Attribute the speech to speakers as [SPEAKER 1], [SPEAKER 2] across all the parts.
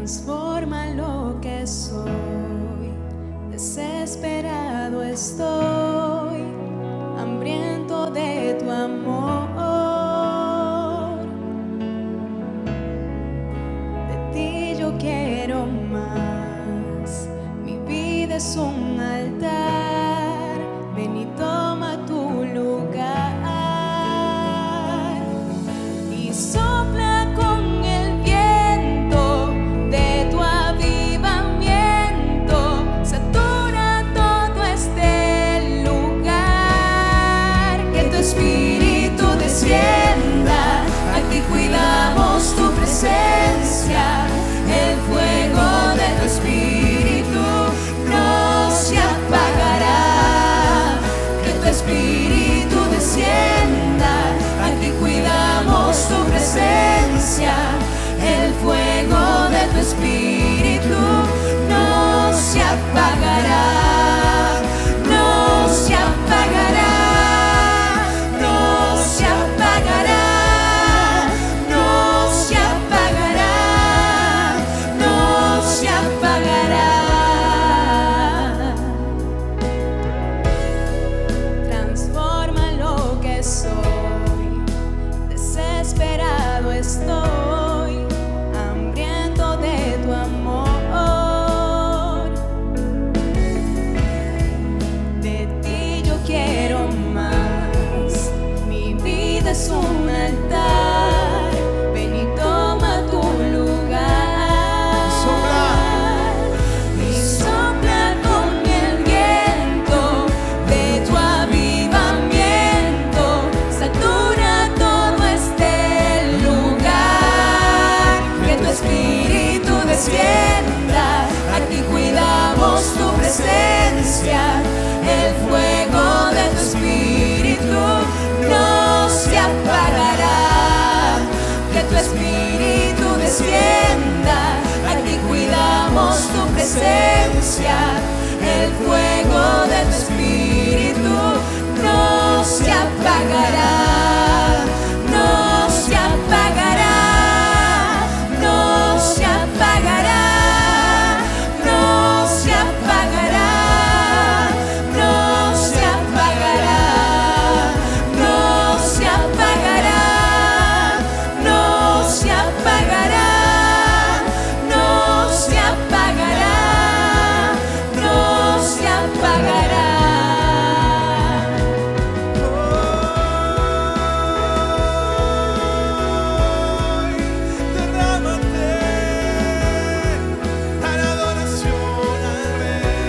[SPEAKER 1] transforma lo que soy. Desesperado estoy, hambriento de tu amor. De ti yo quiero más. Mi vida es un altar. Ven y toma tu lugar. Y sopla con el viento de tu avivamiento. Satura todo este lugar. Que tu espíritu descienda. Aquí cuidamos tu presencia. El fuego de tu espíritu no se apagará. Que tu espíritu descienda. Aquí cuidamos tu presencia. El fuego de tu espíritu no se apagará. No se apagará. No se apagará. No se apagará. No se apagará. Transforma lo que soy. Desesperado estoy, hambriento de tu amor. De ti yo quiero más. Mi vida es un altar. Ven y toma tu lugar. Y sopla con el viento de tu avivamiento. Satura todo este lugar. Que tu espíritu descienda. Aquí cuidamos tu presencia. El fuego de tu espíritu no se apagará. Que tu espíritu descienda. Aquí cuidamos tu presencia. El fuego de tu espíritu no se apagará. No se apagará. No se apagará. No se apagará. No se apagará. No se apagará. No se apagará. No se apagará. No se apagará.
[SPEAKER 2] Derrámate para adoración al Rey.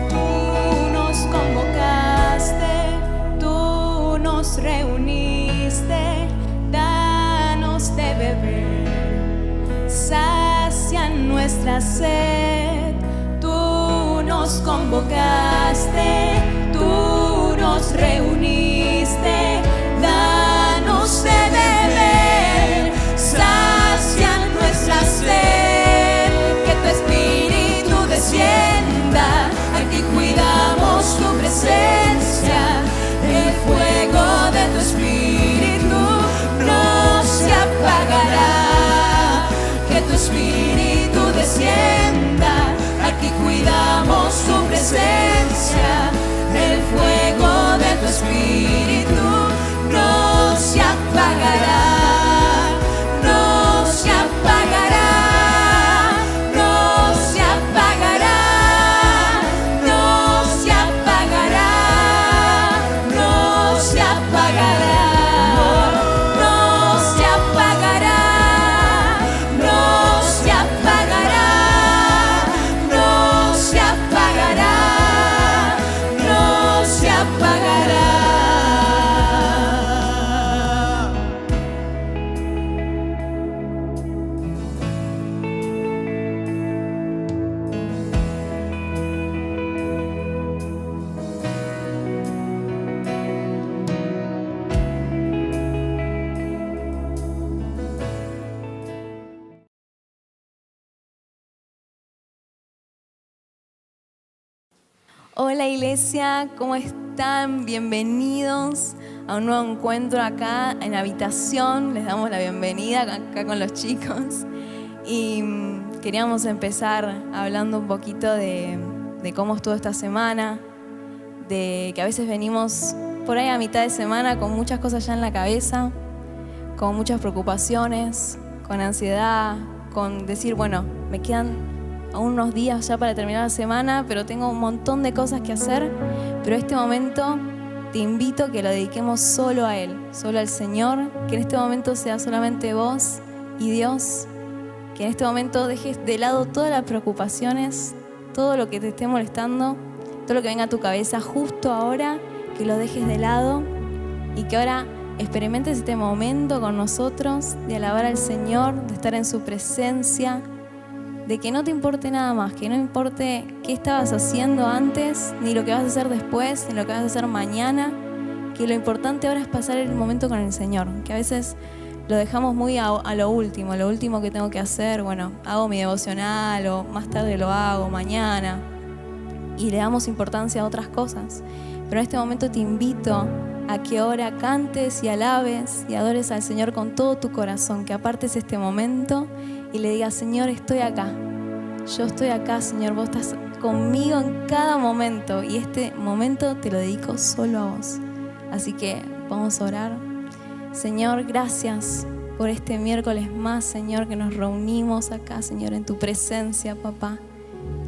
[SPEAKER 1] Tú nos convocaste, tú nos reuniste, danos de beber, sacia nuestra sed. Tú nos convocaste, tú nos reuniste, danos de beber, sacia nuestra sed. Que tu espíritu descienda. Aquí cuidamos tu presencia. El fuego de tu espíritu no se apagará. Que tu espíritu descienda. Aquí cuidamos tu presencia. El fuego de tu espíritu no se apagará. No se apagará. No se apagará. No se apagará. No se apagará. No se apagará. No se apagará. No se apagará. No se apagará. Hola iglesia, ¿cómo están? Bienvenidos a un nuevo encuentro acá en Habitación. Les damos la bienvenida acá con los chicos. Y queríamos empezar hablando un poquito de cómo estuvo esta semana, de que a veces venimos por ahí a mitad de semana con muchas cosas ya en la cabeza, con muchas preocupaciones, con ansiedad, con decir, bueno, me quedan aún unos días ya para terminar la semana, pero tengo un montón de cosas que hacer. Pero este momento te invito a que lo dediquemos solo a Él, solo al Señor, que en este momento sea solamente vos y Dios, que en este momento dejes de lado todas las preocupaciones, todo lo que te esté molestando, todo lo que venga a tu cabeza justo ahora, que lo dejes de lado y que ahora experimentes este momento con nosotros de alabar al Señor, de estar en su presencia, de que no te importe nada más, que no importe qué estabas haciendo antes, ni lo que vas a hacer después, ni lo que vas a hacer mañana, que lo importante ahora es pasar el momento con el Señor, que a veces lo dejamos muy a lo último que tengo que hacer, bueno, hago mi devocional o más tarde lo hago, mañana, y le damos importancia a otras cosas. Pero en este momento te invito a que ahora cantes y alabes y adores al Señor con todo tu corazón, que apartes este momento y le digas, Señor, estoy acá. Yo estoy acá, Señor, vos estás conmigo en cada momento y este momento te lo dedico solo a vos. Así que vamos a orar. Señor, gracias por este miércoles más, Señor, que nos reunimos acá, Señor, en tu presencia, papá.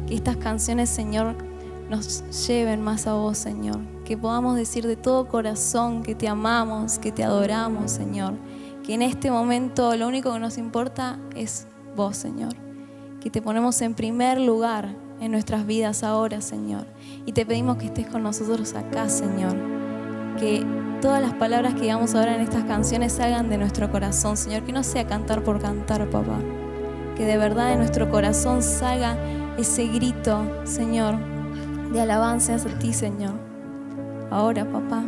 [SPEAKER 1] Que estas canciones, Señor, nos lleven más a vos, Señor. Que podamos decir de todo corazón que te amamos, que te adoramos, Señor. Que en este momento lo único que nos importa es vos, Señor. Que te ponemos en primer lugar en nuestras vidas ahora, Señor. Y te pedimos que estés con nosotros acá, Señor. Que todas las palabras que digamos ahora en estas canciones salgan de nuestro corazón, Señor. Que no sea cantar por cantar, papá. Que de verdad de nuestro corazón salga ese grito, Señor, de alabanza hacia ti, Señor. Ahora, papá.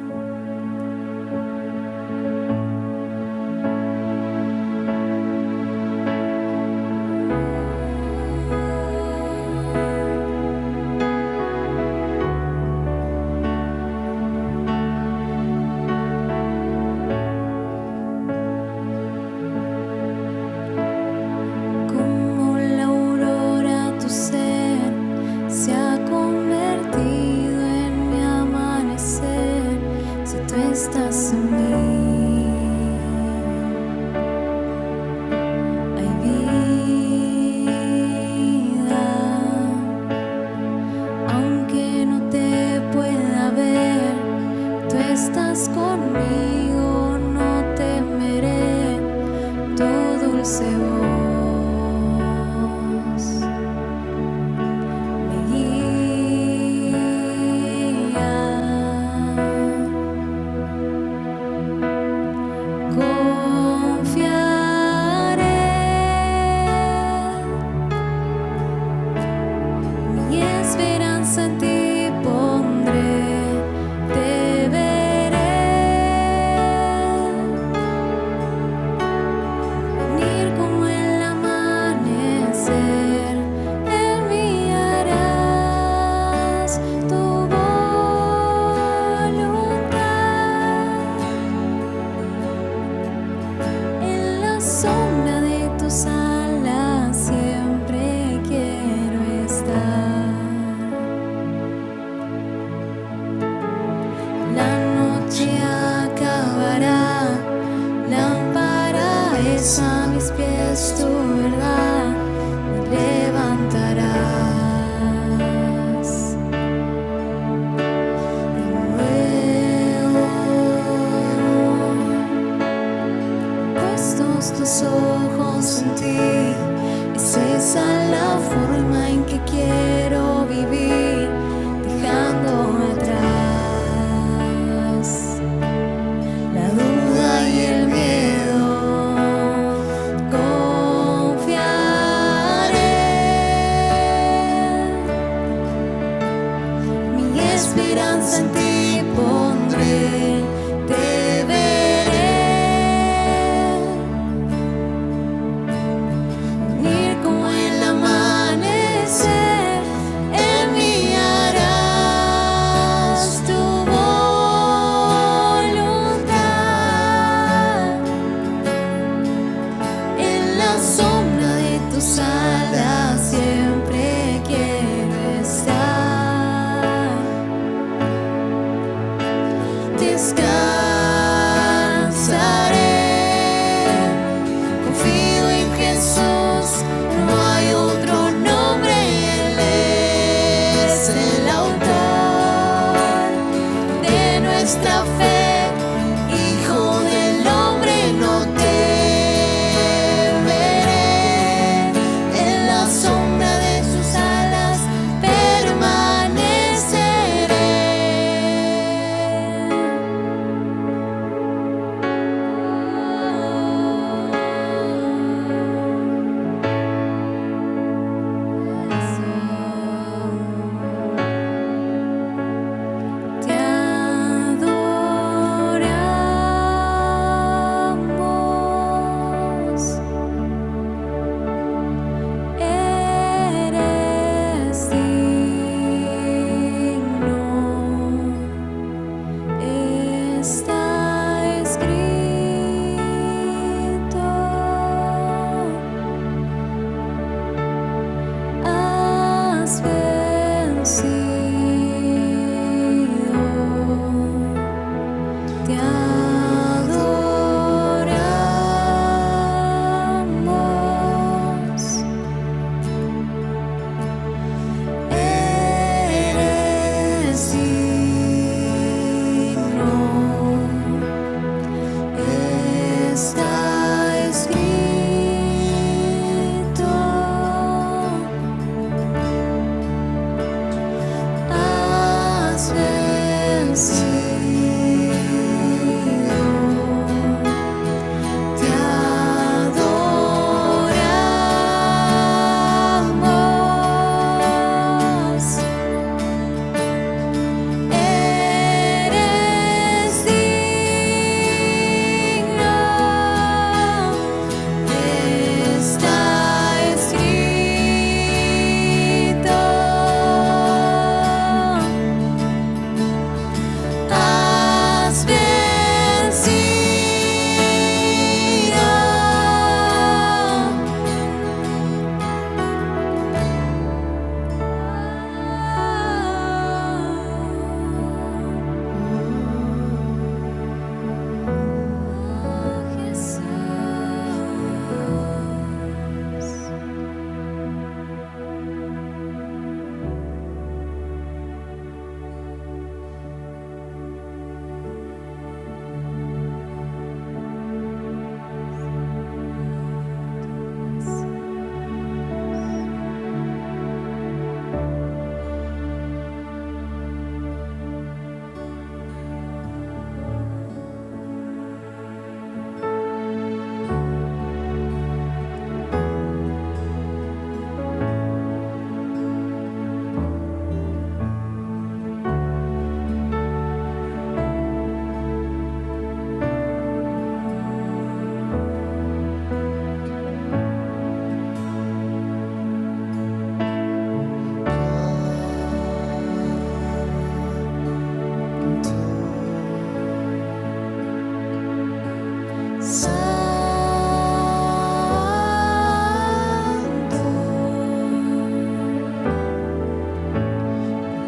[SPEAKER 3] Venir como el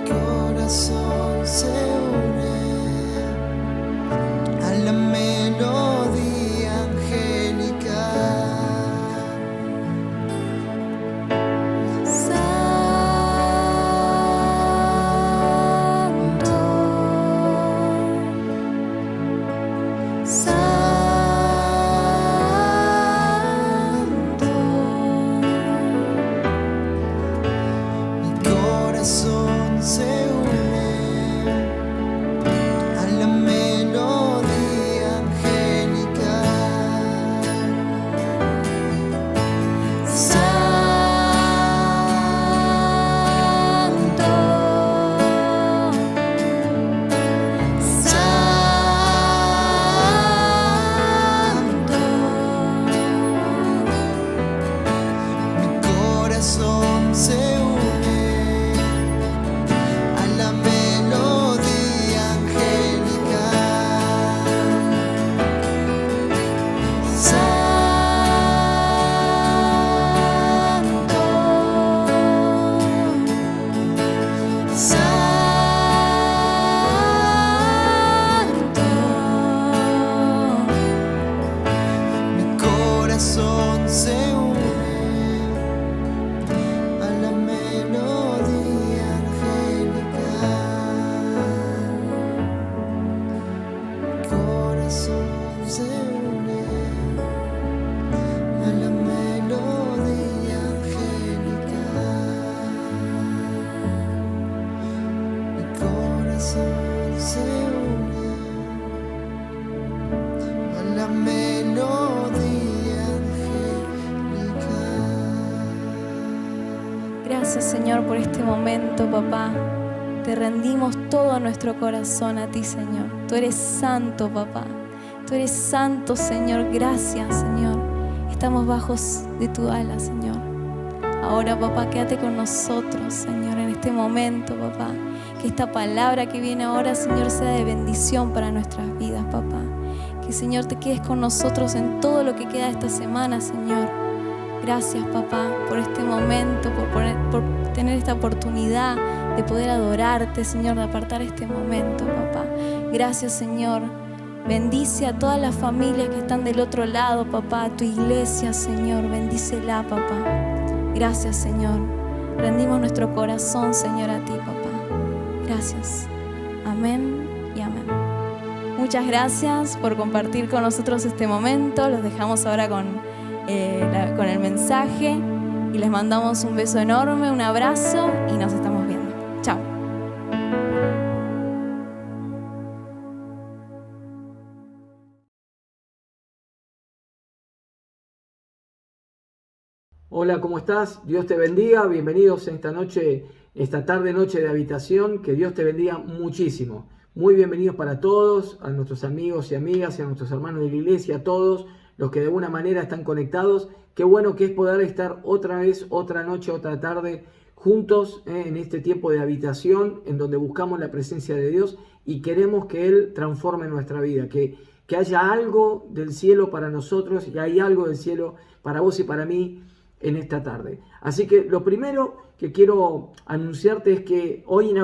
[SPEAKER 3] corazón se une a la melodía angelical.
[SPEAKER 1] Santo, Santo,
[SPEAKER 3] Mi corazón se une a la melodía angelical.
[SPEAKER 1] Santo,
[SPEAKER 3] Mi corazón se une a la melodía angelical. Mi corazón se une a la melodía angelical. Mi corazón se une a la melodía angelical. Mi corazón se une a la melodía angelical.
[SPEAKER 1] Gracias, Señor, por este momento, papá. Te rendimos todo nuestro corazón a ti, Señor. Tú eres santo, papá. Tú eres santo, Señor. Gracias, Señor. Estamos bajos de tu ala, Señor. Ahora, papá, quédate con nosotros, Señor, en este momento, papá. Que esta palabra que viene ahora, Señor, sea de bendición para nuestras vidas, papá. Que, Señor, te quedes con nosotros en todo lo que queda esta semana, Señor. Gracias, papá, por este momento, por tener esta oportunidad de poder adorarte, Señor, de apartar este momento, papá. Gracias, Señor. Bendice a todas las familias que están del otro lado, papá, a tu iglesia, Señor. Bendícela, papá. Gracias, Señor. Rendimos nuestro corazón, Señor, a ti, papá. Gracias. Amén y amén. Muchas gracias por compartir con nosotros este momento. Los dejamos ahora con el mensaje y les mandamos un beso enorme, un abrazo y nos estamos viendo. Chao.
[SPEAKER 4] Hola, ¿cómo estás? Dios te bendiga. Bienvenidos esta noche, esta tarde noche de habitación. Que Dios te bendiga muchísimo. Muy bienvenidos para todos, a nuestros amigos y amigas, y a nuestros hermanos de la iglesia, a todos los que de alguna manera están conectados. Qué bueno que es poder estar otra vez, otra noche, otra tarde juntos en este tiempo de habitación en donde buscamos la presencia de Dios y queremos que Él transforme nuestra vida, que haya algo del cielo para nosotros y hay algo del cielo para vos y para mí en esta tarde. Así que lo primero que quiero anunciarte es que hoy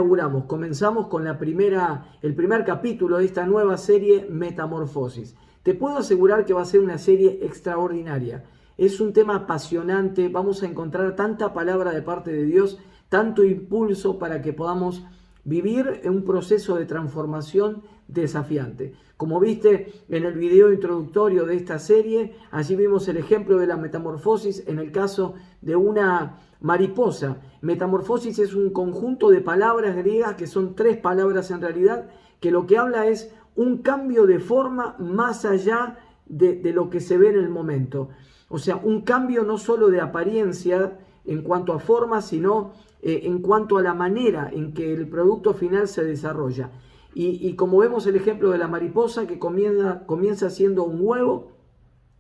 [SPEAKER 4] comenzamos con el primer capítulo de esta nueva serie Metamorfosis. Te puedo asegurar que va a ser una serie extraordinaria. Es un tema apasionante, vamos a encontrar tanta palabra de parte de Dios, tanto impulso para que podamos vivir en un proceso de transformación desafiante. Como viste en el video introductorio de esta serie, allí vimos el ejemplo de la metamorfosis en el caso de una mariposa. Metamorfosis es un conjunto de palabras griegas, que son 3 palabras en realidad, que lo que habla es un cambio de forma más allá de lo que se ve en el momento. O sea, un cambio no solo de apariencia en cuanto a forma, sino en cuanto a la manera en que el producto final se desarrolla. Y como vemos el ejemplo de la mariposa, que comienza siendo un huevo,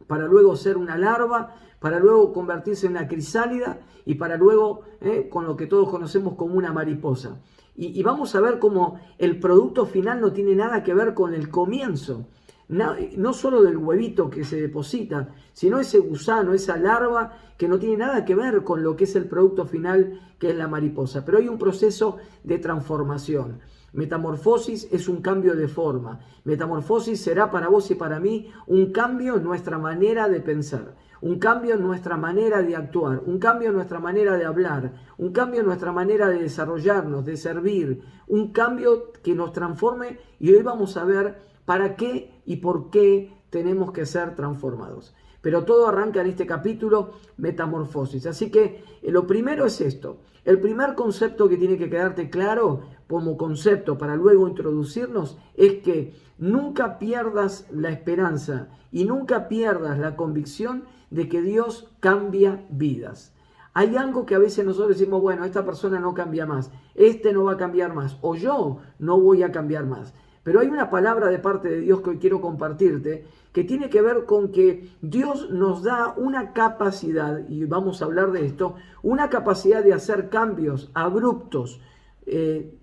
[SPEAKER 4] para luego ser una larva, para luego convertirse en una crisálida y para luego con lo que todos conocemos como una mariposa. Y vamos a ver cómo el producto final no tiene nada que ver con el comienzo. no solo del huevito que se deposita, sino ese gusano, esa larva que no tiene nada que ver con lo que es el producto final, que es la mariposa. Pero hay un proceso de transformación. Metamorfosis es un cambio de forma. Metamorfosis será para vos y para mí un cambio en nuestra manera de pensar, un cambio en nuestra manera de actuar, un cambio en nuestra manera de hablar, un cambio en nuestra manera de desarrollarnos, de servir, un cambio que nos transforme, y hoy vamos a ver para qué y por qué tenemos que ser transformados. Pero todo arranca en este capítulo, metamorfosis. Así que lo primero es esto. El primer concepto que tiene que quedarte claro como concepto para luego introducirnos es que nunca pierdas la esperanza y nunca pierdas la convicción de que Dios cambia vidas. Hay algo que a veces nosotros decimos, bueno, esta persona no cambia más, este no va a cambiar más, o yo no voy a cambiar más. Pero hay una palabra de parte de Dios que hoy quiero compartirte, que tiene que ver con que Dios nos da una capacidad, y vamos a hablar de esto, una capacidad de hacer cambios abruptos,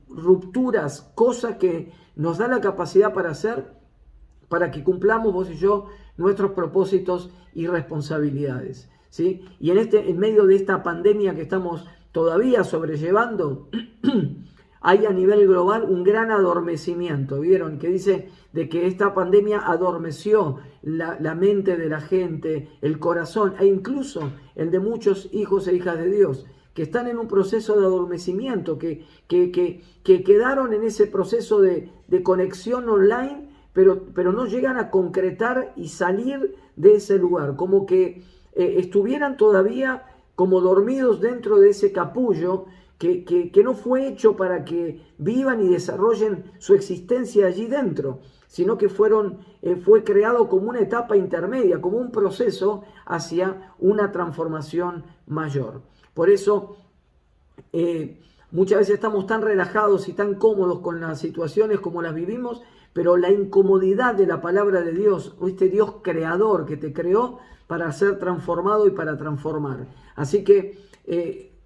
[SPEAKER 4] rupturas, cosas que nos da la capacidad para hacer, para que cumplamos vos y yo nuestros propósitos y responsabilidades, ¿sí? Y en medio de esta pandemia que estamos todavía sobrellevando, hay a nivel global un gran adormecimiento. ¿Vieron? Que dice de que esta pandemia adormeció la mente de la gente, el corazón, e incluso el de muchos hijos e hijas de Dios, que están en un proceso de adormecimiento, que quedaron en ese proceso de conexión online, pero no llegan a concretar y salir de ese lugar, como que estuvieran todavía como dormidos dentro de ese capullo, que no fue hecho para que vivan y desarrollen su existencia allí dentro, sino que fue creado como una etapa intermedia, como un proceso hacia una transformación mayor. Por eso muchas veces estamos tan relajados y tan cómodos con las situaciones como las vivimos, pero la incomodidad de la palabra de Dios, este Dios creador que te creó para ser transformado y para transformar. Así que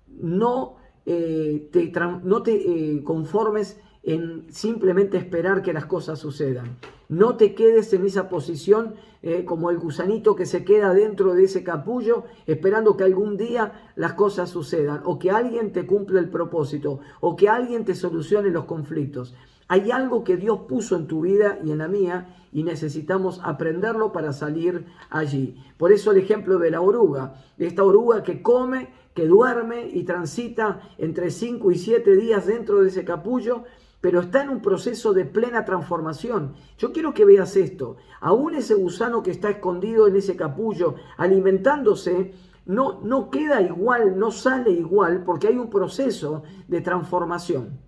[SPEAKER 4] no te conformes en simplemente esperar que las cosas sucedan. No te quedes en esa posición como el gusanito que se queda dentro de ese capullo esperando que algún día las cosas sucedan, o que alguien te cumpla el propósito, o que alguien te solucione los conflictos. Hay algo que Dios puso en tu vida y en la mía, y necesitamos aprenderlo para salir allí. Por eso el ejemplo de la oruga, de esta oruga que come, que duerme y transita entre 5 y 7 días dentro de ese capullo, pero está en un proceso de plena transformación. Yo quiero que veas esto. Aún ese gusano que está escondido en ese capullo, alimentándose, no queda igual, no sale igual, porque hay un proceso de transformación.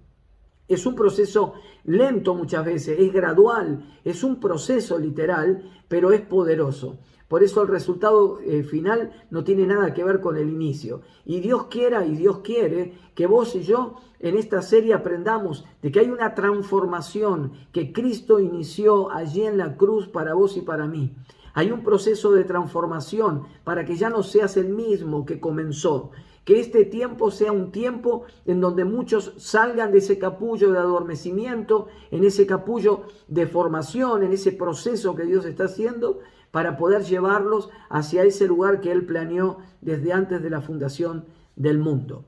[SPEAKER 4] Es un proceso lento muchas veces, es gradual, es un proceso literal, pero es poderoso. Por eso el resultado final no tiene nada que ver con el inicio. Y Dios quiera y Dios quiere que vos y yo en esta serie aprendamos de que hay una transformación que Cristo inició allí en la cruz para vos y para mí. Hay un proceso de transformación para que ya no seas el mismo que comenzó. Que este tiempo sea un tiempo en donde muchos salgan de ese capullo de adormecimiento, en ese capullo de formación, en ese proceso que Dios está haciendo, para poder llevarlos hacia ese lugar que Él planeó desde antes de la fundación del mundo.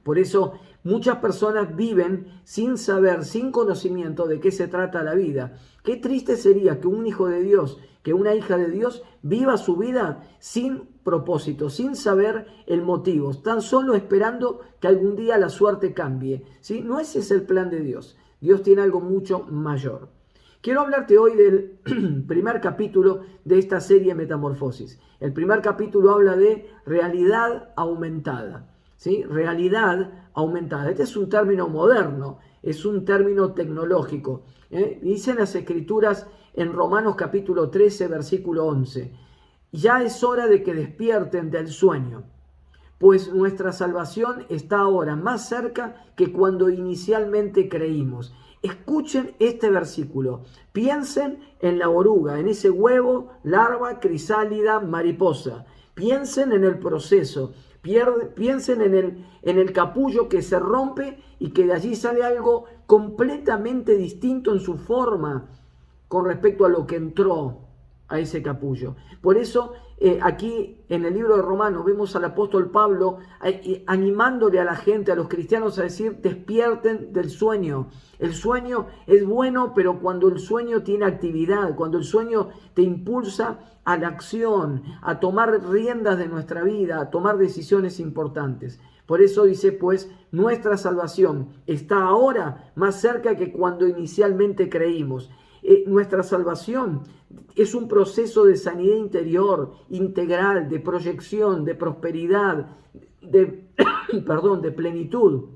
[SPEAKER 4] Por eso muchas personas viven sin saber, sin conocimiento de qué se trata la vida. Qué triste sería que un hijo de Dios, que una hija de Dios viva su vida sin propósito, sin saber el motivo, tan solo esperando que algún día la suerte cambie, ¿sí? No ese es el plan de Dios. Dios tiene algo mucho mayor. Quiero hablarte hoy del primer capítulo de esta serie Metamorfosis. El primer capítulo habla de realidad aumentada, ¿sí? Realidad aumentada. Este es un término moderno, es un término tecnológico. Dicen las Escrituras en Romanos capítulo 13, versículo 11. Ya es hora de que despierten del sueño, pues nuestra salvación está ahora más cerca que cuando inicialmente creímos. Escuchen este versículo. Piensen en la oruga, en ese huevo, larva, crisálida, mariposa. Piensen en el proceso. Piensen en el capullo que se rompe y que de allí sale algo completamente distinto en su forma, con respecto a lo que entró a ese capullo. Por eso aquí en el libro de Romanos vemos al apóstol Pablo animándole a la gente, a los cristianos, a decir: despierten del sueño. El sueño es bueno, pero cuando el sueño tiene actividad, cuando el sueño te impulsa a la acción, a tomar riendas de nuestra vida, a tomar decisiones importantes. Por eso dice, pues, nuestra salvación está ahora más cerca que cuando inicialmente creímos. Nuestra salvación es un proceso de sanidad interior, integral, de proyección, de prosperidad, de plenitud.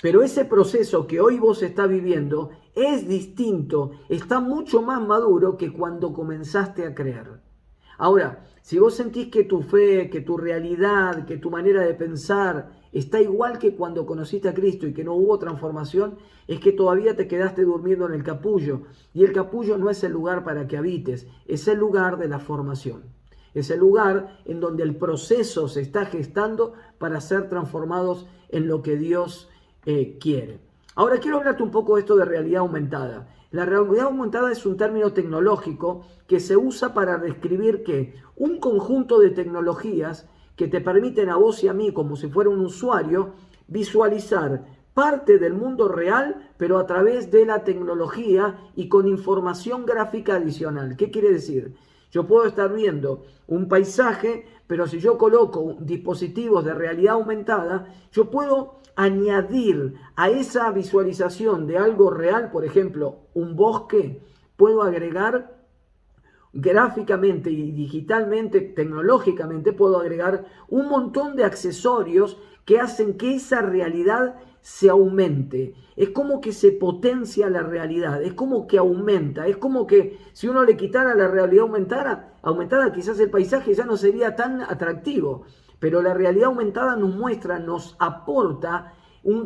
[SPEAKER 4] Pero ese proceso que hoy vos estás viviendo es distinto, está mucho más maduro que cuando comenzaste a creer. Ahora, si vos sentís que tu fe, que tu realidad, que tu manera de pensar está igual que cuando conociste a Cristo y que no hubo transformación, es que todavía te quedaste durmiendo en el capullo. Y el capullo no es el lugar para que habites, es el lugar de la formación. Es el lugar en donde el proceso se está gestando para ser transformados en lo que Dios quiere. Ahora quiero hablarte un poco de esto de realidad aumentada. La realidad aumentada es un término tecnológico que se usa para describir que un conjunto de tecnologías que te permiten a vos y a mí, como si fuera un usuario, visualizar parte del mundo real, pero a través de la tecnología y con información gráfica adicional. ¿Qué quiere decir? Yo puedo estar viendo un paisaje, pero si yo coloco dispositivos de realidad aumentada, yo puedo añadir a esa visualización de algo real, por ejemplo, un bosque, puedo agregar gráficamente y digitalmente, tecnológicamente, puedo agregar un montón de accesorios que hacen que esa realidad se aumente. Es como que se potencia la realidad, es como que aumenta, es como que si uno le quitara la realidad aumentada, quizás el paisaje ya no sería tan atractivo, pero la realidad aumentada nos muestra, nos aporta un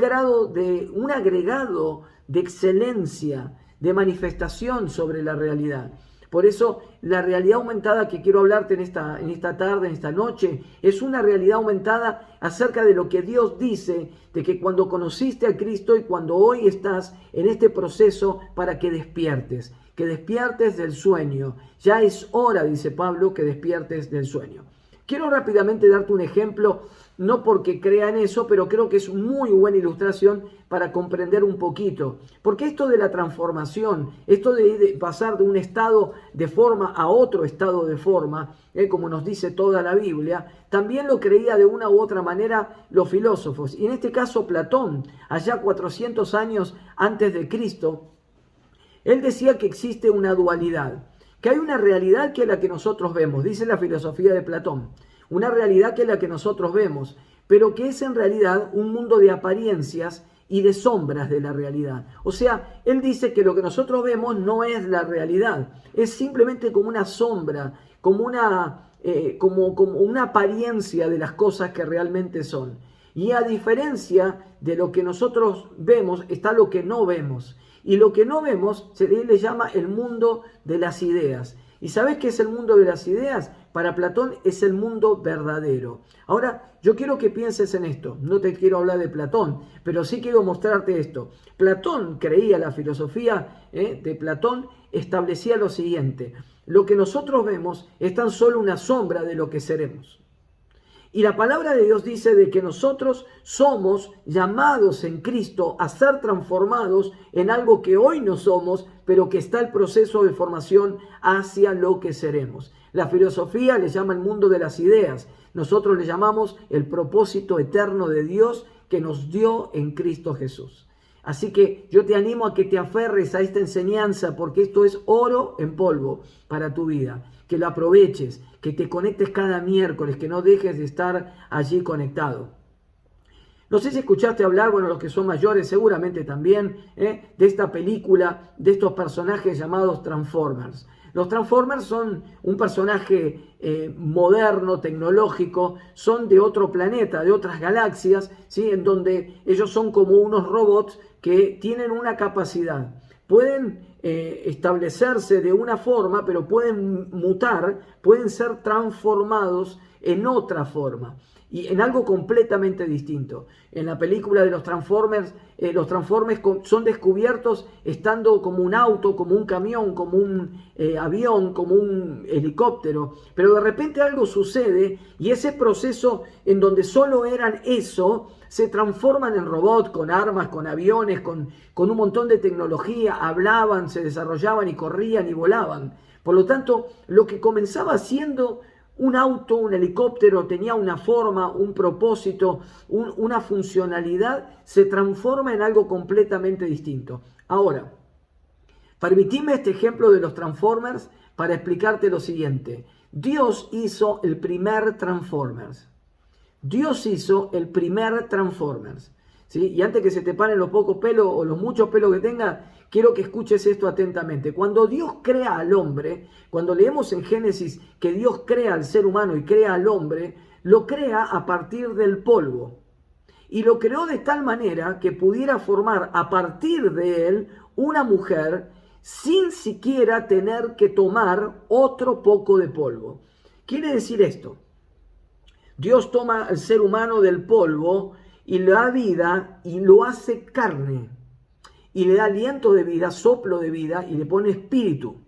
[SPEAKER 4] agregado de excelencia, de manifestación sobre la realidad. Por eso la realidad aumentada que quiero hablarte en esta tarde, en esta noche, es una realidad aumentada acerca de lo que Dios dice, de que cuando conociste a Cristo y cuando hoy estás en este proceso para que despiertes del sueño. Ya es hora, dice Pablo, que despiertes del sueño. Quiero rápidamente darte un ejemplo, no porque crea en eso, pero creo que es muy buena ilustración para comprender un poquito. Porque esto de la transformación, esto de pasar de un estado de forma a otro estado de forma, como nos dice toda la Biblia, también lo creía de una u otra manera los filósofos. Y en este caso Platón, allá 400 años antes de Cristo, él decía que existe una dualidad. Que hay una realidad que es la que nosotros vemos, dice la filosofía de Platón, una realidad que es la que nosotros vemos, pero que es en realidad un mundo de apariencias y de sombras de la realidad. O sea, él dice que lo que nosotros vemos no es la realidad, es simplemente como una sombra, como una apariencia de las cosas que realmente son. Y a diferencia de lo que nosotros vemos, está lo que no vemos. Y lo que no vemos se le llama el mundo de las ideas. ¿Y sabes qué es el mundo de las ideas? Para Platón es el mundo verdadero. Ahora, yo quiero que pienses en esto. No te quiero hablar de Platón, pero sí quiero mostrarte esto. Platón creía, la filosofía de Platón establecía lo siguiente. Lo que nosotros vemos es tan solo una sombra de lo que seremos. Y la palabra de Dios dice de que nosotros somos llamados en Cristo a ser transformados en algo que hoy no somos, pero que está el proceso de formación hacia lo que seremos. La filosofía le llama el mundo de las ideas. Nosotros le llamamos el propósito eterno de Dios que nos dio en Cristo Jesús. Así que yo te animo a que te aferres a esta enseñanza porque esto es oro en polvo para tu vida. Que lo aproveches, que te conectes cada miércoles, que no dejes de estar allí conectado. No sé si escuchaste hablar, bueno, los que son mayores seguramente también, de esta película, de estos personajes llamados Transformers. Los Transformers son un personaje moderno, tecnológico, son de otro planeta, de otras galaxias, ¿sí? En donde ellos son como unos robots que tienen una capacidad. Pueden establecerse de una forma, pero pueden mutar, pueden ser transformados en otra forma. y en algo completamente distinto. En la película de los Transformers son descubiertos estando como un auto, como un camión, como un avión, como un helicóptero, pero de repente algo sucede y ese proceso en donde solo eran eso, se transforman en robots, con armas, con aviones, con un montón de tecnología, hablaban, se desarrollaban y corrían y volaban. Por lo tanto, lo que comenzaba siendo un auto, un helicóptero, tenía una forma, un propósito, una funcionalidad, se transforma en algo completamente distinto. Ahora, permitime este ejemplo de los Transformers para explicarte lo siguiente. Dios hizo el primer Transformers. Dios hizo el primer Transformers. ¿Sí? Y antes que se te paren los pocos pelos o los muchos pelos que tenga, quiero que escuches esto atentamente. Cuando Dios crea al hombre, cuando leemos en Génesis que Dios crea al ser humano y crea al hombre, lo crea a partir del polvo. Y lo creó de tal manera que pudiera formar a partir de él una mujer sin siquiera tener que tomar otro poco de polvo. Quiere decir esto. Dios toma al ser humano del polvo y le da vida y lo hace carne. Y le da aliento de vida, soplo de vida y le pone espíritu.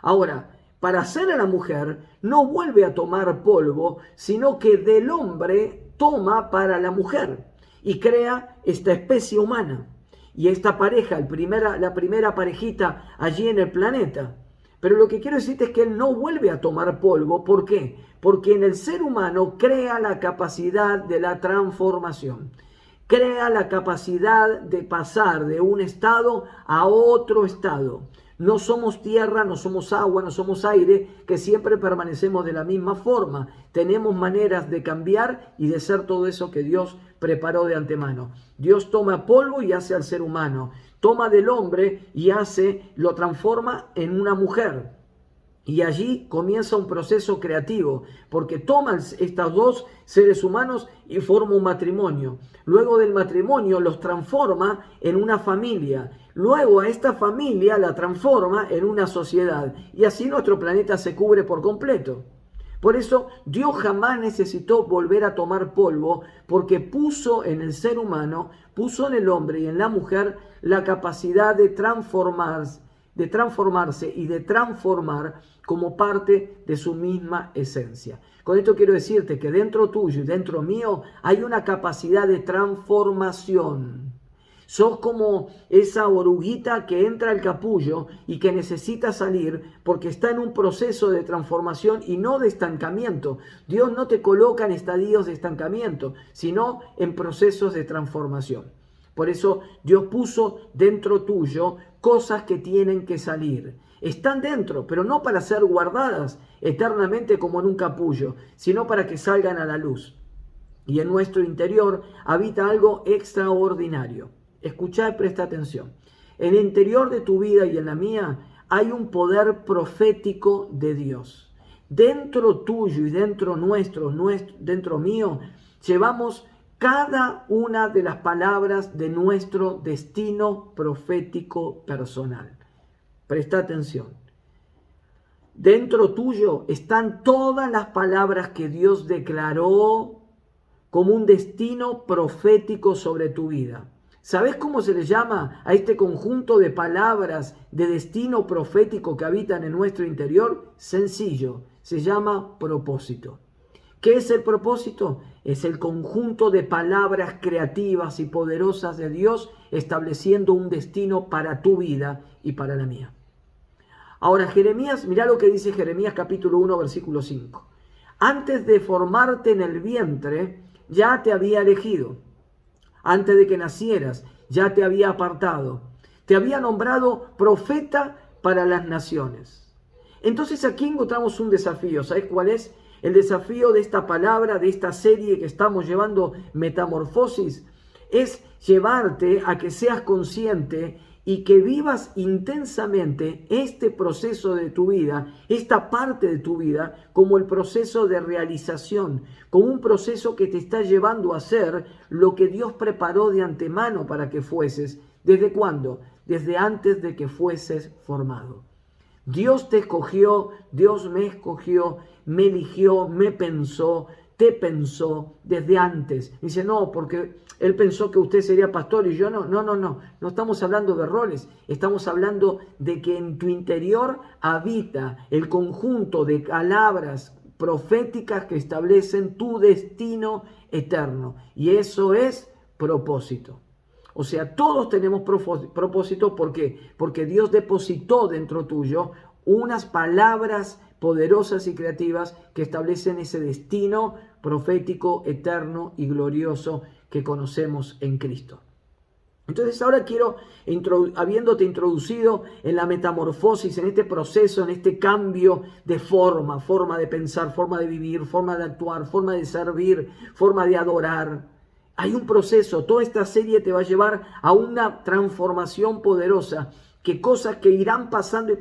[SPEAKER 4] Ahora, para hacer a la mujer no vuelve a tomar polvo, sino que del hombre toma para la mujer y crea esta especie humana. Y esta pareja, la primera parejita allí en el planeta. Pero lo que quiero decirte es que él no vuelve a tomar polvo. ¿Por qué? Porque en el ser humano crea la capacidad de la transformación. Crea la capacidad de pasar de un estado a otro estado. No somos tierra, no somos agua, no somos aire, que siempre permanecemos de la misma forma. Tenemos maneras de cambiar y de ser todo eso que Dios preparó de antemano. Dios toma polvo y hace al ser humano. Toma del hombre y lo transforma en una mujer. Y allí comienza un proceso creativo, porque toma estos dos seres humanos y forma un matrimonio. Luego del matrimonio los transforma en una familia. Luego a esta familia la transforma en una sociedad. Y así nuestro planeta se cubre por completo. Por eso Dios jamás necesitó volver a tomar polvo, porque puso en el ser humano, puso en el hombre y en la mujer la capacidad de transformarse y de transformar como parte de su misma esencia. Con esto quiero decirte que dentro tuyo y dentro mío hay una capacidad de transformación. Sos como esa oruguita que entra al capullo y que necesita salir porque está en un proceso de transformación y no de estancamiento. Dios no te coloca en estadios de estancamiento, sino en procesos de transformación. Por eso Dios puso dentro tuyo cosas que tienen que salir. Están dentro, pero no para ser guardadas eternamente como en un capullo, sino para que salgan a la luz. Y en nuestro interior habita algo extraordinario. Escuchá y presta atención. En el interior de tu vida y en la mía hay un poder profético de Dios. Dentro tuyo y dentro dentro mío, llevamos cada una de las palabras de nuestro destino profético personal. Presta atención. Dentro tuyo están todas las palabras que Dios declaró como un destino profético sobre tu vida. ¿Sabes cómo se le llama a este conjunto de palabras de destino profético que habitan en nuestro interior? Sencillo, se llama propósito. ¿Qué es el propósito? Es el conjunto de palabras creativas y poderosas de Dios estableciendo un destino para tu vida y para la mía. Ahora, Jeremías, mirá lo que dice Jeremías capítulo 1, versículo 5. Antes de formarte en el vientre, ya te había elegido. Antes de que nacieras, ya te había apartado. Te había nombrado profeta para las naciones. Entonces aquí encontramos un desafío. ¿Sabes cuál es? El desafío de esta palabra, de esta serie que estamos llevando, Metamorfosis, es llevarte a que seas consciente y que vivas intensamente este proceso de tu vida, esta parte de tu vida, como el proceso de realización, como un proceso que te está llevando a hacer lo que Dios preparó de antemano para que fueses. ¿Desde cuándo? Desde antes de que fueses formado. Dios te escogió, Dios me escogió, me eligió, me pensó, te pensó desde antes. Dice, no, porque Él pensó que usted sería pastor y yo no. No estamos hablando de roles. Estamos hablando de que en tu interior habita el conjunto de palabras proféticas que establecen tu destino eterno. Y eso es propósito. O sea, todos tenemos propósito. ¿Por qué? Porque Dios depositó dentro tuyo unas palabras poderosas y creativas que establecen ese destino profético, eterno y glorioso que conocemos en Cristo. Entonces ahora quiero, habiéndote introducido en la metamorfosis, en este proceso, en este cambio de forma de pensar, forma de vivir, forma de actuar, forma de servir, forma de adorar. Hay un proceso, toda esta serie te va a llevar a una transformación poderosa, que cosas que irán pasando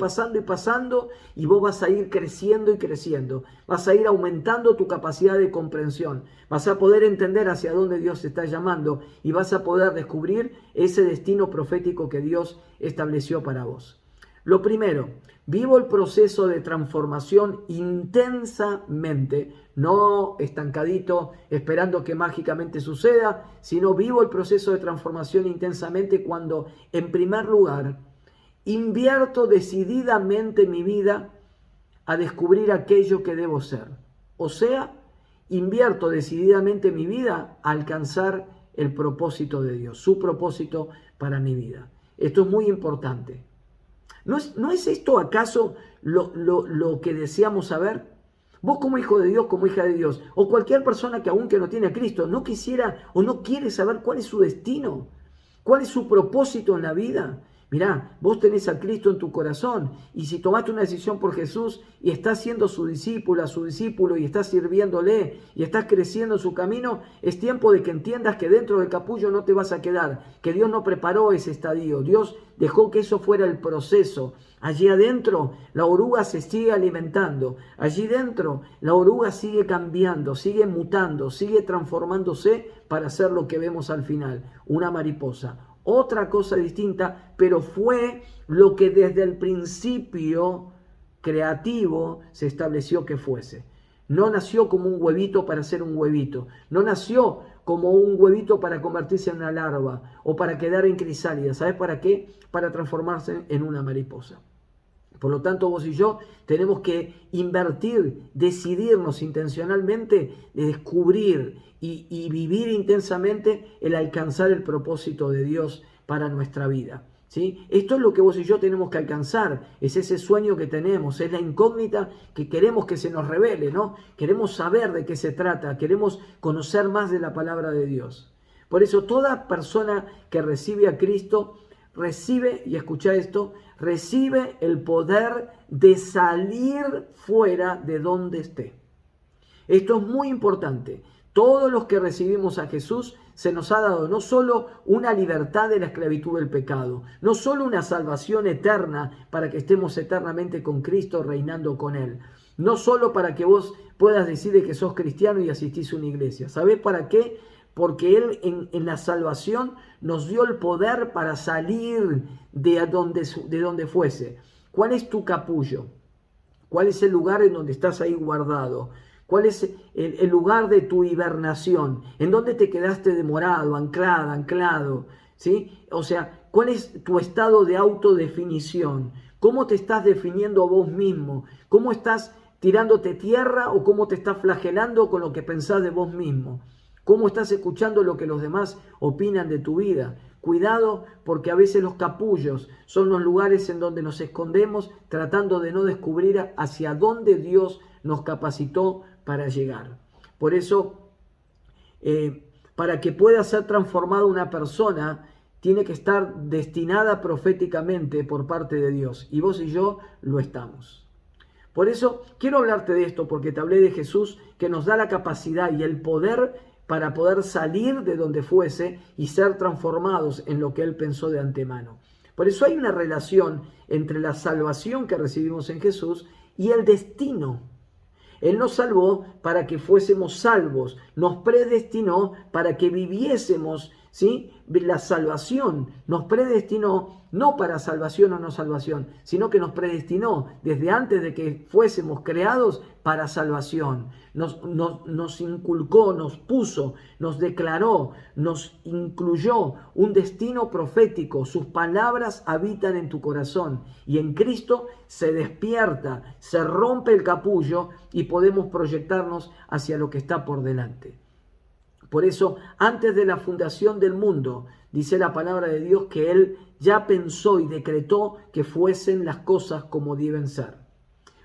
[SPEAKER 4] y vos vas a ir creciendo y creciendo. Vas a ir aumentando tu capacidad de comprensión. Vas a poder entender hacia dónde Dios te está llamando y vas a poder descubrir ese destino profético que Dios estableció para vos. Lo primero, vivo el proceso de transformación intensamente, no estancadito, esperando que mágicamente suceda, sino vivo el proceso de transformación intensamente cuando, en primer lugar, invierto decididamente mi vida a descubrir aquello que debo ser. O sea, invierto decididamente mi vida a alcanzar el propósito de Dios, su propósito para mi vida. Esto es muy importante. ¿No es esto acaso lo que deseamos saber? Vos como hijo de Dios, como hija de Dios, o cualquier persona que aún que no tiene a Cristo, no quisiera o no quiere saber cuál es su destino, cuál es su propósito en la vida. Mirá, vos tenés a Cristo en tu corazón y si tomaste una decisión por Jesús y estás siendo su discípulo y estás sirviéndole y estás creciendo en su camino, es tiempo de que entiendas que dentro del capullo no te vas a quedar, que Dios no preparó ese estadio, Dios dejó que eso fuera el proceso. Allí adentro la oruga se sigue alimentando, allí dentro la oruga sigue cambiando, sigue mutando, sigue transformándose para ser lo que vemos al final, una mariposa. Otra cosa distinta, pero fue lo que desde el principio creativo se estableció que fuese. No nació como un huevito para ser un huevito, no nació como un huevito para convertirse en una larva o para quedar en crisálida. ¿Sabes para qué? Para transformarse en una mariposa. Por lo tanto, vos y yo tenemos que invertir, decidirnos intencionalmente de descubrir y vivir intensamente el alcanzar el propósito de Dios para nuestra vida. ¿Sí? Esto es lo que vos y yo tenemos que alcanzar, es ese sueño que tenemos, es la incógnita que queremos que se nos revele, ¿no? Queremos saber de qué se trata, queremos conocer más de la palabra de Dios. Por eso toda persona que recibe a Cristo recibe, y escucha esto, recibe el poder de salir fuera de donde esté. Esto es muy importante. Todos los que recibimos a Jesús se nos ha dado no solo una libertad de la esclavitud del pecado, no solo una salvación eterna para que estemos eternamente con Cristo reinando con Él, no solo para que vos puedas decir que sos cristiano y asistís a una iglesia. ¿Sabés para qué? Porque Él en la salvación nos dio el poder para salir de donde fuese. ¿Cuál es tu capullo? ¿Cuál es el lugar en donde estás ahí guardado? ¿Cuál es el lugar de tu hibernación? ¿En dónde te quedaste demorado, anclado? ¿Sí? O sea, ¿cuál es tu estado de autodefinición? ¿Cómo te estás definiendo a vos mismo? ¿Cómo estás tirándote tierra o cómo te estás flagelando con lo que pensás de vos mismo? ¿Cómo estás escuchando lo que los demás opinan de tu vida? Cuidado, porque a veces los capullos son los lugares en donde nos escondemos tratando de no descubrir hacia dónde Dios nos capacitó para llegar. Por eso, para que pueda ser transformada una persona, tiene que estar destinada proféticamente por parte de Dios. Y vos y yo lo estamos. Por eso quiero hablarte de esto, porque te hablé de Jesús, que nos da la capacidad y el poder para poder salir de donde fuese y ser transformados en lo que Él pensó de antemano. Por eso hay una relación entre la salvación que recibimos en Jesús y el destino. Él nos salvó para que fuésemos salvos, nos predestinó para que viviésemos ¿sí? La salvación nos predestinó no para salvación o no salvación, sino que nos predestinó desde antes de que fuésemos creados para salvación. Nos inculcó, nos puso, nos declaró, nos incluyó un destino profético. Sus palabras habitan en tu corazón y en Cristo se despierta, se rompe el capullo y podemos proyectarnos hacia lo que está por delante. Por eso, antes de la fundación del mundo, dice la palabra de Dios que Él ya pensó y decretó que fuesen las cosas como deben ser.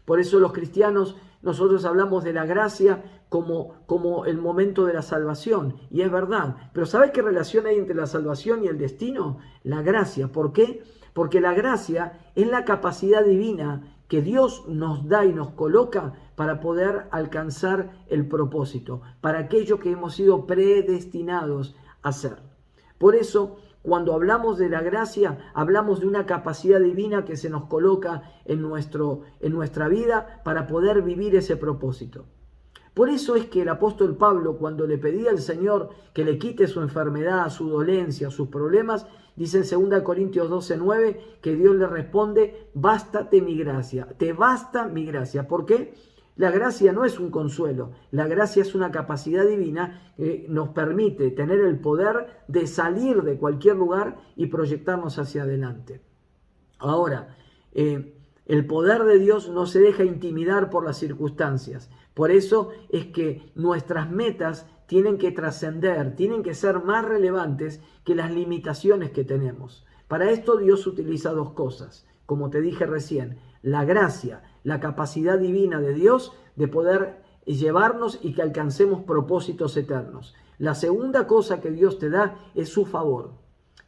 [SPEAKER 4] Por eso los cristianos, nosotros hablamos de la gracia como el momento de la salvación. Y es verdad. Pero ¿sabes qué relación hay entre la salvación y el destino? La gracia. ¿Por qué? Porque la gracia es la capacidad divina que Dios nos da y nos coloca para poder alcanzar el propósito, para aquello que hemos sido predestinados a hacer. Por eso, cuando hablamos de la gracia, hablamos de una capacidad divina que se nos coloca en nuestra vida para poder vivir ese propósito. Por eso es que el apóstol Pablo, cuando le pedía al Señor que le quite su enfermedad, su dolencia, sus problemas, dice en 2 Corintios 12:9 que Dios le responde: bástate mi gracia, te basta mi gracia. ¿Por qué? La gracia no es un consuelo, la gracia es una capacidad divina que nos permite tener el poder de salir de cualquier lugar y proyectarnos hacia adelante. Ahora, el poder de Dios no se deja intimidar por las circunstancias. Por eso es que nuestras metas tienen que trascender, tienen que ser más relevantes que las limitaciones que tenemos. Para esto Dios utiliza dos cosas, como te dije recién: la gracia, la capacidad divina de Dios de poder llevarnos y que alcancemos propósitos eternos. La segunda cosa que Dios te da es su favor.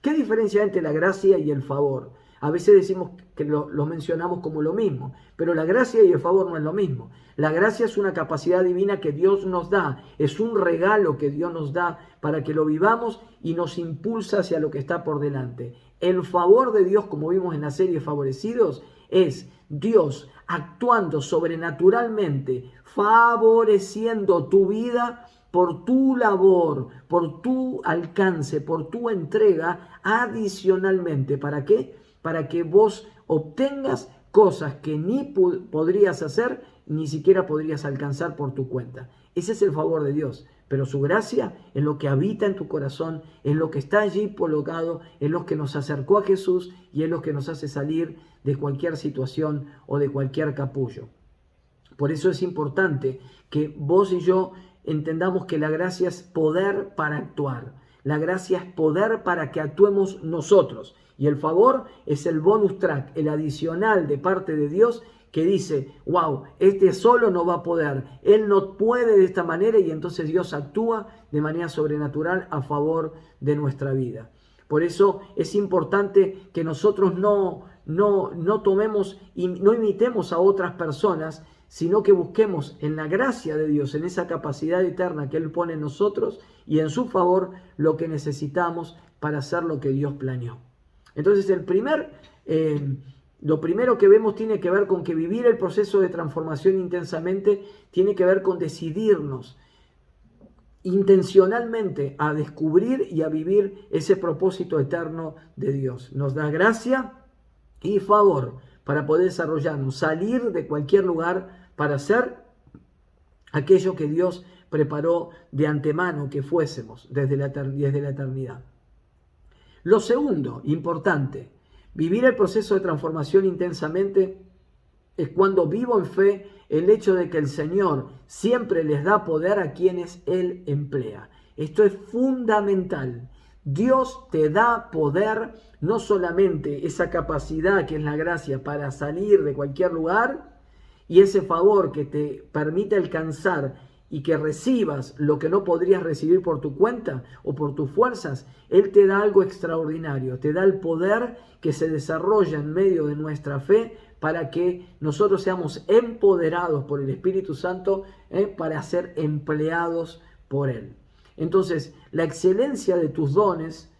[SPEAKER 4] ¿Qué diferencia hay entre la gracia y el favor? A veces decimos que lo mencionamos como lo mismo, pero la gracia y el favor no es lo mismo. La gracia es una capacidad divina que Dios nos da, es un regalo que Dios nos da para que lo vivamos y nos impulsa hacia lo que está por delante. El favor de Dios, como vimos en la serie Favorecidos, es Dios actuando sobrenaturalmente, favoreciendo tu vida por tu labor, por tu alcance, por tu entrega adicionalmente. ¿Para qué? Para que vos obtengas cosas que ni podrías hacer, ni siquiera podrías alcanzar por tu cuenta. Ese es el favor de Dios. Pero su gracia es lo que habita en tu corazón, es lo que está allí colocado, es lo que nos acercó a Jesús y es lo que nos hace salir de cualquier situación o de cualquier capullo. Por eso es importante que vos y yo entendamos que la gracia es poder para actuar. La gracia es poder para que actuemos nosotros. Y el favor es el bonus track, el adicional de parte de Dios que dice: wow, este solo no va a poder, él no puede de esta manera, y entonces Dios actúa de manera sobrenatural a favor de nuestra vida. Por eso es importante que nosotros no tomemos y no imitemos a otras personas, sino que busquemos en la gracia de Dios, en esa capacidad eterna que Él pone en nosotros y en su favor lo que necesitamos para hacer lo que Dios planeó. Entonces lo primero que vemos tiene que ver con que vivir el proceso de transformación intensamente tiene que ver con decidirnos intencionalmente a descubrir y a vivir ese propósito eterno de Dios. Nos da gracia y favor para poder desarrollarnos, salir de cualquier lugar para hacer aquello que Dios preparó de antemano que fuésemos desde la eternidad. Lo segundo, importante, vivir el proceso de transformación intensamente es cuando vivo en fe el hecho de que el Señor siempre les da poder a quienes Él emplea. Esto es fundamental. Dios te da poder, no solamente esa capacidad que es la gracia para salir de cualquier lugar y ese favor que te permite alcanzar y que recibas lo que no podrías recibir por tu cuenta o por tus fuerzas. Él te da algo extraordinario, te da el poder que se desarrolla en medio de nuestra fe para que nosotros seamos empoderados por el Espíritu Santo para ser empleados por Él. Entonces, la excelencia de tus dones,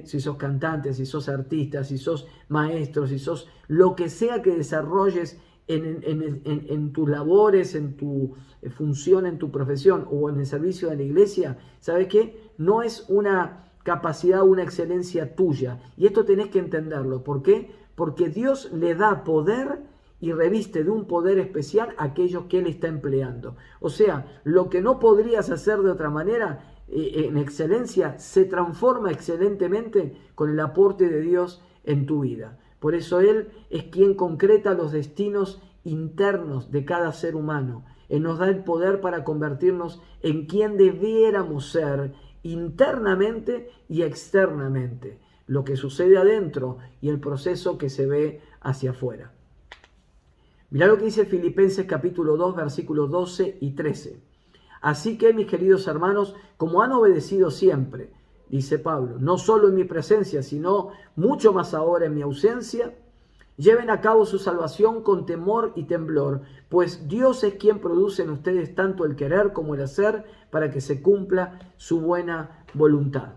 [SPEAKER 4] si sos cantante, si sos artista, si sos maestro, si sos lo que sea que desarrolles en tus labores, en tu función, en tu profesión o en el servicio de la iglesia, ¿sabes qué? No es una capacidad, una excelencia tuya. Y esto tenés que entenderlo. ¿Por qué? Porque Dios le da poder y reviste de un poder especial a aquellos que Él está empleando. O sea, lo que no podrías hacer de otra manera, en excelencia, se transforma excelentemente con el aporte de Dios en tu vida. Por eso Él es quien concreta los destinos internos de cada ser humano. Él nos da el poder para convertirnos en quien debiéramos ser internamente y externamente. Lo que sucede adentro y el proceso que se ve hacia afuera. Mirá lo que dice Filipenses capítulo 2, versículos 12 y 13. Así que, mis queridos hermanos, como han obedecido siempre, dice Pablo, no solo en mi presencia, sino mucho más ahora en mi ausencia, lleven a cabo su salvación con temor y temblor, pues Dios es quien produce en ustedes tanto el querer como el hacer para que se cumpla su buena voluntad.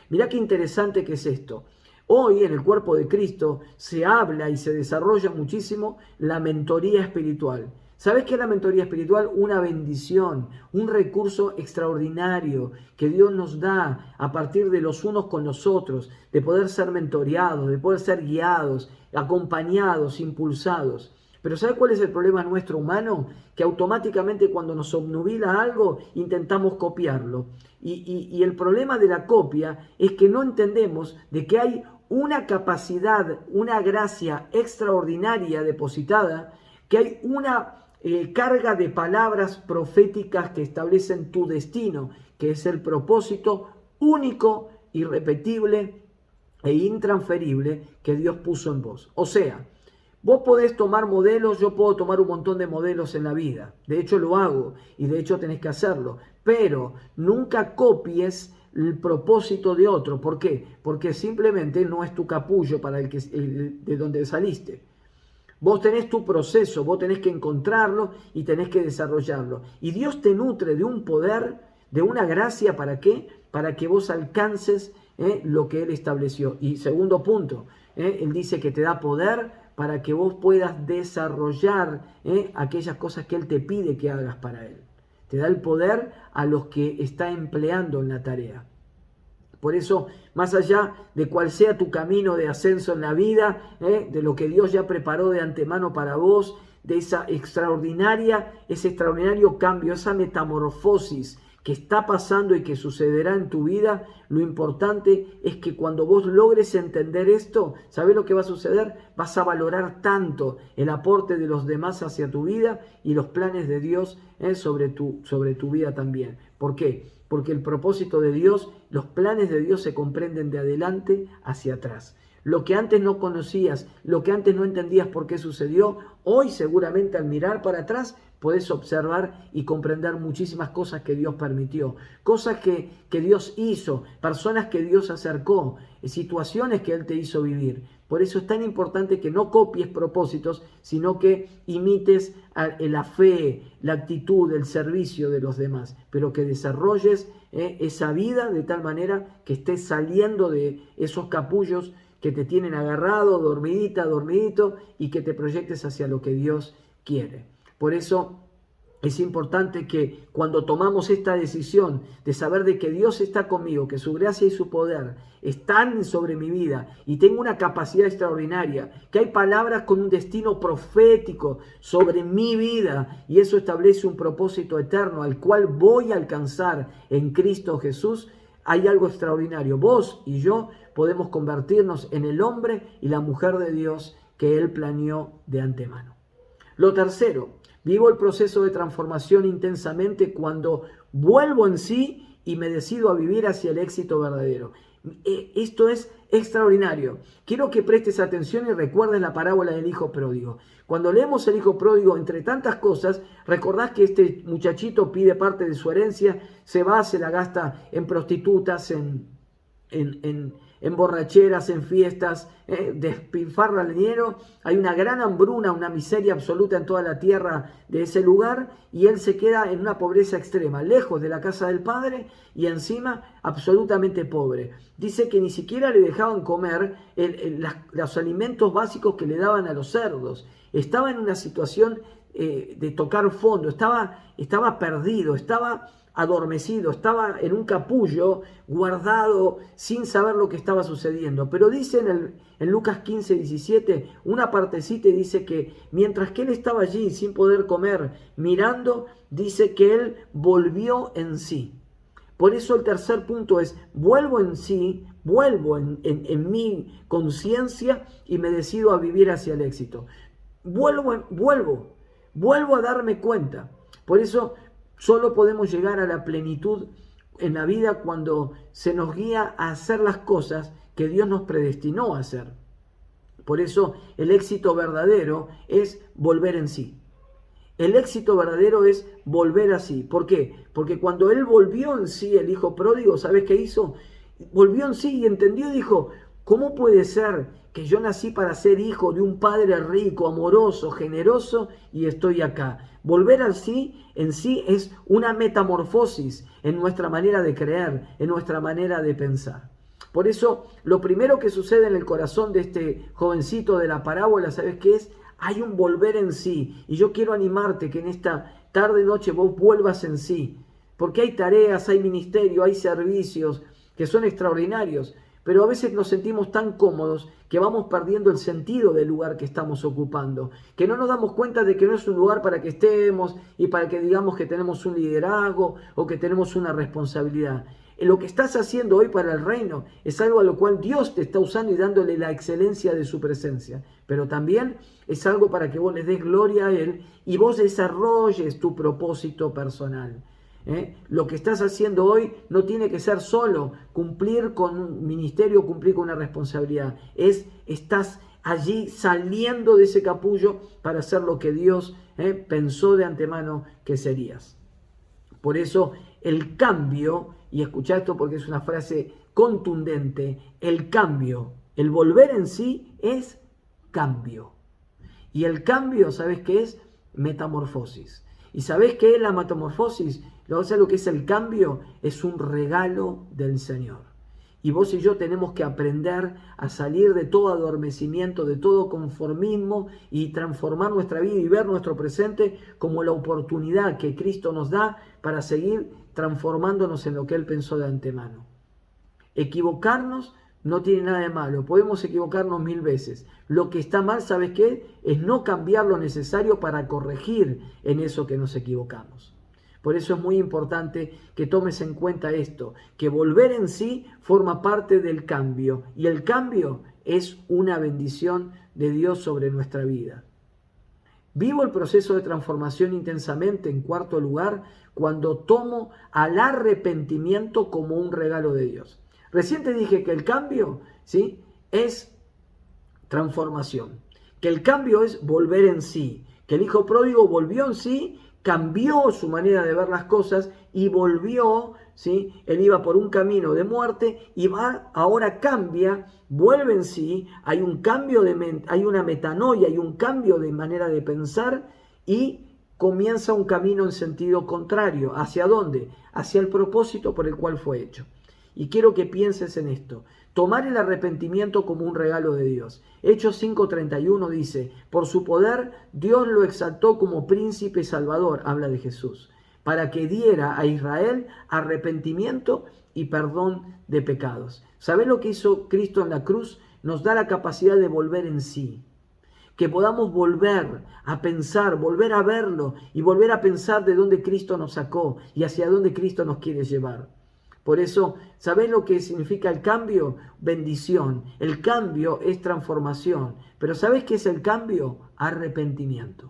[SPEAKER 4] Mirá qué interesante que es esto. Hoy en el cuerpo de Cristo se habla y se desarrolla muchísimo la mentoría espiritual. ¿Sabes qué es la mentoría espiritual? Una bendición, un recurso extraordinario que Dios nos da a partir de los unos con los otros, de poder ser mentoreados, de poder ser guiados, acompañados, impulsados. Pero ¿sabe cuál es el problema nuestro humano? Que automáticamente cuando nos obnubila algo intentamos copiarlo. Y el problema de la copia es que no entendemos de que hay una capacidad, una gracia extraordinaria depositada, que hay una carga de palabras proféticas que establecen tu destino, que es el propósito único, irrepetible e intransferible que Dios puso en vos. O sea, vos podés tomar modelos, yo puedo tomar un montón de modelos en la vida. De hecho lo hago y de hecho tenés que hacerlo. Pero nunca copies el propósito de otro. ¿Por qué? Porque simplemente no es tu capullo para de donde saliste. Vos tenés tu proceso, vos tenés que encontrarlo y tenés que desarrollarlo. Y Dios te nutre de un poder, de una gracia, ¿para qué? Para que vos alcances lo que Él estableció. Y segundo punto, Él dice que te da poder para que vos puedas desarrollar aquellas cosas que Él te pide que hagas para Él. Te da el poder a los que está empleando en la tarea. Por eso, más allá de cuál sea tu camino de ascenso en la vida, de lo que Dios ya preparó de antemano para vos, de ese extraordinario cambio, esa metamorfosis que está pasando y que sucederá en tu vida, lo importante es que cuando vos logres entender esto, ¿sabés lo que va a suceder? Vas a valorar tanto el aporte de los demás hacia tu vida y los planes de Dios sobre tu vida también. ¿Por qué? Porque el propósito de Dios, los planes de Dios se comprenden de adelante hacia atrás. Lo que antes no conocías, lo que antes no entendías por qué sucedió, hoy seguramente al mirar para atrás podés observar y comprender muchísimas cosas que Dios permitió, cosas que Dios hizo, personas que Dios acercó, situaciones que Él te hizo vivir. Por eso es tan importante que no copies propósitos, sino que imites la fe, la actitud, el servicio de los demás, pero que desarrolles esa vida de tal manera que estés saliendo de esos capullos que te tienen agarrado, dormidito, y que te proyectes hacia lo que Dios quiere. Por eso es importante que cuando tomamos esta decisión de saber de que Dios está conmigo, que su gracia y su poder están sobre mi vida y tengo una capacidad extraordinaria, que hay palabras con un destino profético sobre mi vida y eso establece un propósito eterno al cual voy a alcanzar en Cristo Jesús, hay algo extraordinario. Vos y yo podemos convertirnos en el hombre y la mujer de Dios que Él planeó de antemano. Lo tercero, vivo el proceso de transformación intensamente cuando vuelvo en sí y me decido a vivir hacia el éxito verdadero. Esto es extraordinario. Quiero que prestes atención y recuerdes la parábola del hijo pródigo. Cuando leemos el hijo pródigo, entre tantas cosas, recordás que este muchachito pide parte de su herencia, se va, se la gasta en prostitutas, en borracheras, en fiestas, despilfarra el dinero, hay una gran hambruna, una miseria absoluta en toda la tierra de ese lugar y él se queda en una pobreza extrema, lejos de la casa del padre y encima absolutamente pobre. Dice que ni siquiera le dejaban comer los alimentos básicos que le daban a los cerdos. Estaba en una situación de tocar fondo, estaba perdido, estaba adormecido, estaba en un capullo guardado sin saber lo que estaba sucediendo. Pero dice en Lucas 15, 17, una partecita, y dice que mientras que él estaba allí sin poder comer, mirando, dice que él volvió en sí. Por eso el tercer punto es: vuelvo en sí, vuelvo en mi conciencia y me decido a vivir hacia el éxito. Vuelvo a darme cuenta. Por eso solo podemos llegar a la plenitud en la vida cuando se nos guía a hacer las cosas que Dios nos predestinó a hacer. Por eso el éxito verdadero es volver en sí. El éxito verdadero es volver así. ¿Por qué? Porque cuando él volvió en sí, el hijo pródigo, ¿sabes qué hizo? Volvió en sí y entendió y dijo: ¿cómo puede ser que yo nací para ser hijo de un padre rico, amoroso, generoso, y estoy acá? Volver en sí es una metamorfosis en nuestra manera de creer, en nuestra manera de pensar. Por eso, lo primero que sucede en el corazón de este jovencito de la parábola, ¿sabes qué es? Hay un volver en sí. Y yo quiero animarte que en esta tarde, noche, vos vuelvas en sí. Porque hay tareas, hay ministerio, hay servicios que son extraordinarios. Pero a veces nos sentimos tan cómodos que vamos perdiendo el sentido del lugar que estamos ocupando. Que no nos damos cuenta de que no es un lugar para que estemos y para que digamos que tenemos un liderazgo o que tenemos una responsabilidad. Lo que estás haciendo hoy para el reino es algo a lo cual Dios te está usando y dándole la excelencia de su presencia. Pero también es algo para que vos le des gloria a Él y vos desarrolles tu propósito personal. Lo que estás haciendo hoy no tiene que ser solo cumplir con un ministerio, cumplir con una responsabilidad. Estás allí saliendo de ese capullo para hacer lo que Dios pensó de antemano que serías. Por eso el cambio, y escucha esto porque es una frase contundente, el cambio, el volver en sí es cambio. Y el cambio, ¿sabes qué es? Metamorfosis. ¿Y sabes qué es la metamorfosis? Lo que es el cambio es un regalo del Señor. Y vos y yo tenemos que aprender a salir de todo adormecimiento, de todo conformismo y transformar nuestra vida y ver nuestro presente como la oportunidad que Cristo nos da para seguir transformándonos en lo que Él pensó de antemano. Equivocarnos no tiene nada de malo, podemos equivocarnos 1000 veces. Lo que está mal, ¿sabes qué? Es no cambiar lo necesario para corregir en eso que nos equivocamos. Por eso es muy importante que tomes en cuenta esto, que volver en sí forma parte del cambio. Y el cambio es una bendición de Dios sobre nuestra vida. Vivo el proceso de transformación intensamente, en cuarto lugar, cuando tomo al arrepentimiento como un regalo de Dios. Recién te dije que el cambio, ¿sí?, es transformación. Que el cambio es volver en sí. Que el hijo pródigo volvió en sí, cambió su manera de ver las cosas y volvió, ¿sí? Él iba por un camino de muerte y ahora cambia, vuelve en sí, hay un cambio hay una metanoia, hay un cambio de manera de pensar y comienza un camino en sentido contrario. ¿Hacia dónde? Hacia el propósito por el cual fue hecho. Y quiero que pienses en esto. Tomar el arrepentimiento como un regalo de Dios. Hechos 5:31 dice: por su poder Dios lo exaltó como príncipe salvador, habla de Jesús, para que diera a Israel arrepentimiento y perdón de pecados. ¿Sabes lo que hizo Cristo en la cruz? Nos da la capacidad de volver en sí. Que podamos volver a pensar, volver a verlo y volver a pensar de dónde Cristo nos sacó y hacia dónde Cristo nos quiere llevar. Por eso, ¿sabés lo que significa el cambio? Bendición. El cambio es transformación. Pero ¿sabés qué es el cambio? Arrepentimiento.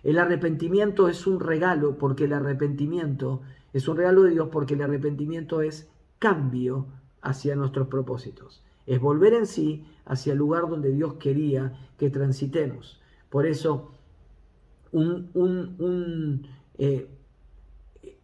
[SPEAKER 4] El arrepentimiento es un regalo porque el arrepentimiento es un regalo de Dios porque el arrepentimiento es cambio hacia nuestros propósitos. Es volver en sí hacia el lugar donde Dios quería que transitemos. Por eso,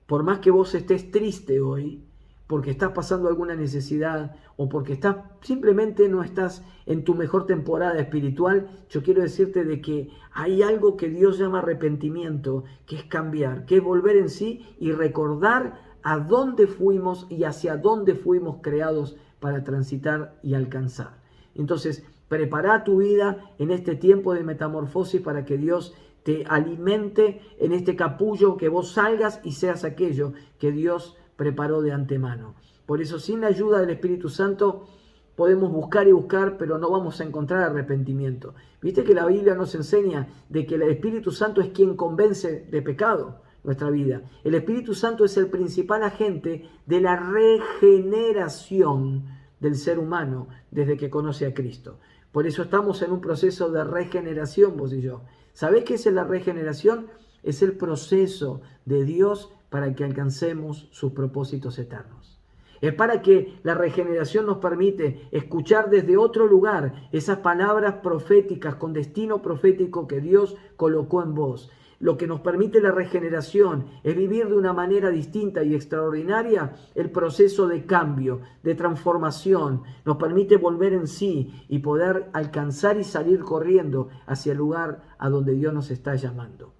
[SPEAKER 4] por más que vos estés triste hoy, porque estás pasando alguna necesidad o porque simplemente no estás en tu mejor temporada espiritual, yo quiero decirte de que hay algo que Dios llama arrepentimiento, que es cambiar, que es volver en sí y recordar a dónde fuimos y hacia dónde fuimos creados para transitar y alcanzar. Entonces, prepara tu vida en este tiempo de metamorfosis para que Dios te alimente en este capullo, que vos salgas y seas aquello que Dios preparó de antemano. Por eso, sin la ayuda del Espíritu Santo, podemos buscar y buscar, pero no vamos a encontrar arrepentimiento. Viste que la Biblia nos enseña de que el Espíritu Santo es quien convence de pecado nuestra vida. El Espíritu Santo es el principal agente de la regeneración del ser humano desde que conoce a Cristo. Por eso estamos en un proceso de regeneración, vos y yo. ¿Sabés qué es la regeneración? Es el proceso de Dios para que alcancemos sus propósitos eternos. Es para que la regeneración nos permite escuchar desde otro lugar esas palabras proféticas con destino profético que Dios colocó en vos. Lo que nos permite la regeneración es vivir de una manera distinta y extraordinaria el proceso de cambio, de transformación. Nos permite volver en sí y poder alcanzar y salir corriendo hacia el lugar a donde Dios nos está llamando.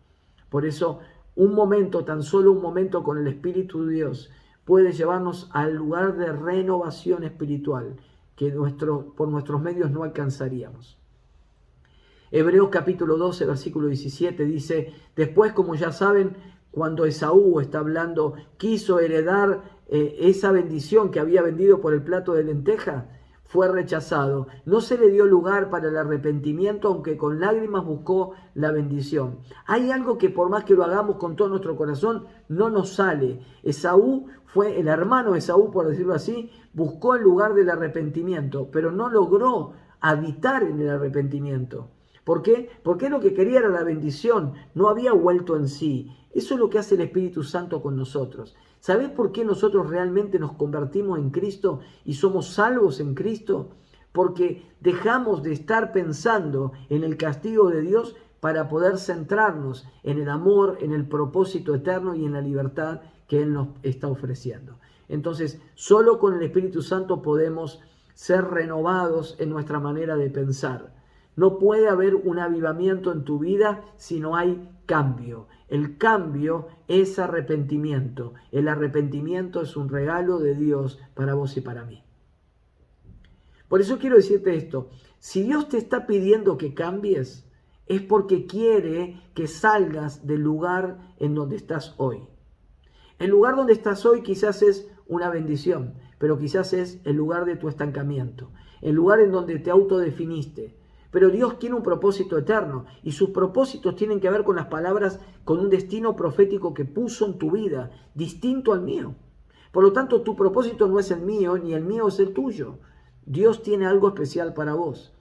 [SPEAKER 4] Por eso, un momento, tan solo un momento con el Espíritu de Dios, puede llevarnos al lugar de renovación espiritual que por nuestros medios no alcanzaríamos. Hebreos capítulo 12, versículo 17 dice: después, como ya saben, cuando Esaú está hablando, quiso heredar esa bendición que había vendido por el plato de lenteja, fue rechazado. No se le dio lugar para el arrepentimiento, aunque con lágrimas buscó la bendición. Hay algo que por más que lo hagamos con todo nuestro corazón, no nos sale. Esaú fue el hermano de Esaú, por decirlo así, buscó el lugar del arrepentimiento, pero no logró habitar en el arrepentimiento. ¿Por qué? Porque lo que quería era la bendición, no había vuelto en sí. Eso es lo que hace el Espíritu Santo con nosotros. ¿Sabés por qué nosotros realmente nos convertimos en Cristo y somos salvos en Cristo? Porque dejamos de estar pensando en el castigo de Dios para poder centrarnos en el amor, en el propósito eterno y en la libertad que Él nos está ofreciendo. Entonces, solo con el Espíritu Santo podemos ser renovados en nuestra manera de pensar. No puede haber un avivamiento en tu vida si no hay cambio. El cambio es arrepentimiento. El arrepentimiento es un regalo de Dios para vos y para mí. Por eso quiero decirte esto. Si Dios te está pidiendo que cambies, es porque quiere que salgas del lugar en donde estás hoy. El lugar donde estás hoy quizás es una bendición, pero quizás es el lugar de tu estancamiento. El lugar en donde te autodefiniste. Pero Dios tiene un propósito eterno y sus propósitos tienen que ver con las palabras, con un destino profético que puso en tu vida, distinto al mío. Por lo tanto, tu propósito no es el mío, ni el mío es el tuyo. Dios tiene algo especial para vos.